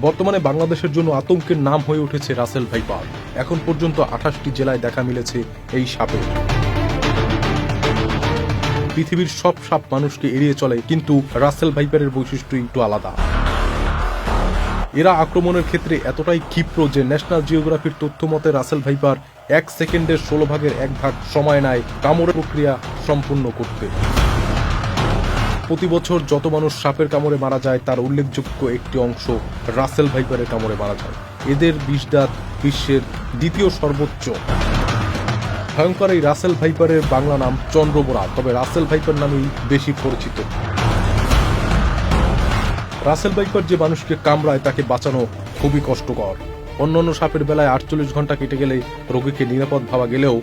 বর্তমানে বাংলাদেশের জন্য আতঙ্কের নাম হয়ে উঠেছে রাসেল ভাইপার। এখন পর্যন্ত 28টি জেলায় দেখা মিলেছে এই সাপের। পৃথিবীর সব সাপ মানুষকে এড়িয়ে চলে, কিন্তু রাসেল ভাইপারের বৈশিষ্ট্য একটু আলাদা। এরা আক্রমণের ক্ষেত্রে এতটাই ক্ষিপ্র যে ন্যাশনাল জিওগ্রাফির তথ্য মতে রাসেল ভাইপার 1 সেকেন্ডের 16 ভাগের 1 ভাগ সময় নেয় কামড়ের প্রক্রিয়া সম্পূর্ণ করতে। প্রতি বছর যত মানুষ সাপের কামড়ে মারা যায় তার উল্লেখযোগ্য একটি অংশ রাসেল ভাইপারের কামড়ে মারা যায়। এদের বিষ দাঁত বিশ্বের দ্বিতীয় সর্বোচ্চ। ভয়ঙ্কর এই রাসেল ভাইপারের বাংলা নাম চন্দ্রবোরা, তবে রাসেল ভাইপার নামেই বেশি পরিচিত। রাসেল ভাইপার যে মানুষকে কামড়ায় তাকে বাঁচানো খুবই কষ্টকর। অন্যান্য সাপের বেলায় 48 ঘন্টা কেটে গেলে রোগীকে নিরাপদ ভাবা গেলেও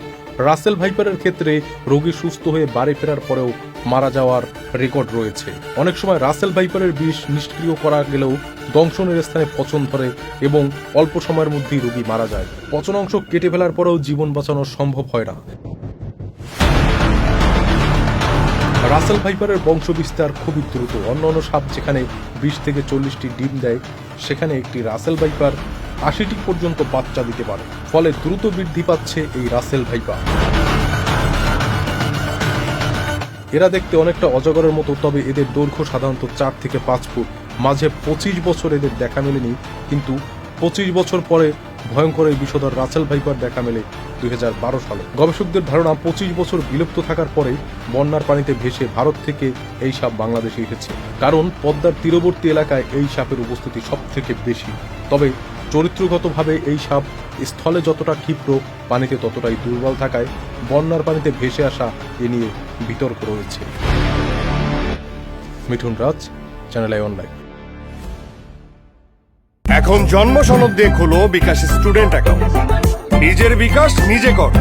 রাসেল ভাইপারের ক্ষেত্রে রোগী সুস্থ হয়ে বাড়ি ফেরার পরেও মারা যাওয়ার রেকর্ড রয়েছে। অনেক সময় রাসেল ভাইপারের বিষ নিষ্ক্রিয় করা গেলেও দংশনের স্থানে পচন ধরে এবং অল্প সময়ের মধ্যেই রোগী মারা যায়। পচন অংশ কেটে ফেলার পরেও জীবন বাঁচানো সম্ভব হয় না। রাসেল ভাইপারের বংশ বিস্তার খুবই দ্রুত। অন্যান্য সাপ যেখানে 20 থেকে 40টি ডিম দেয়, সেখানে একটি রাসেল ভাইপার 80টি পর্যন্ত বাচ্চা দিতে পারে। ফলে দ্রুত বৃদ্ধি পাচ্ছে এই রাসেল ভাইপার। এরা দেখতে অনেকটা অজগরের মতো, তবে এদের দৈর্ঘ্য সাধারণত 4 থেকে 5 ফুট। মাঝে 25 বছর এদের দেখা মেলেনি, কিন্তু 25 বছর পরে ভয়ঙ্কর এই বিষধর রাসেল ভাইপার দেখা মেলে 2012 সালে। গবেষকদের ধারণা 25 বছর বিলুপ্ত থাকার পরে বন্যার পানিতে ভেসে ভারত থেকে এই সাপ বাংলাদেশে এসেছে। কারণ পদ্মার তীরবর্তী এলাকায় এই সাপের উপস্থিতি সব থেকে বেশি। তবে চরিত্রগতভাবে এই সাপ স্থলে যতটা ক্ষিপ্র, পানিতে ততটাই দুর্বল থাকায় বন্যার পানিতে ভেসে আসা এ নিয়ে বিতর্ক রয়েছে। মিঠুন রাজ, চ্যানেল আই অনলাইন। এখন জন্ম সনদ দিয়ে খোলো বিকাশ স্টুডেন্ট অ্যাকাউন্ট। নিজের বিকাশ নিজে কর।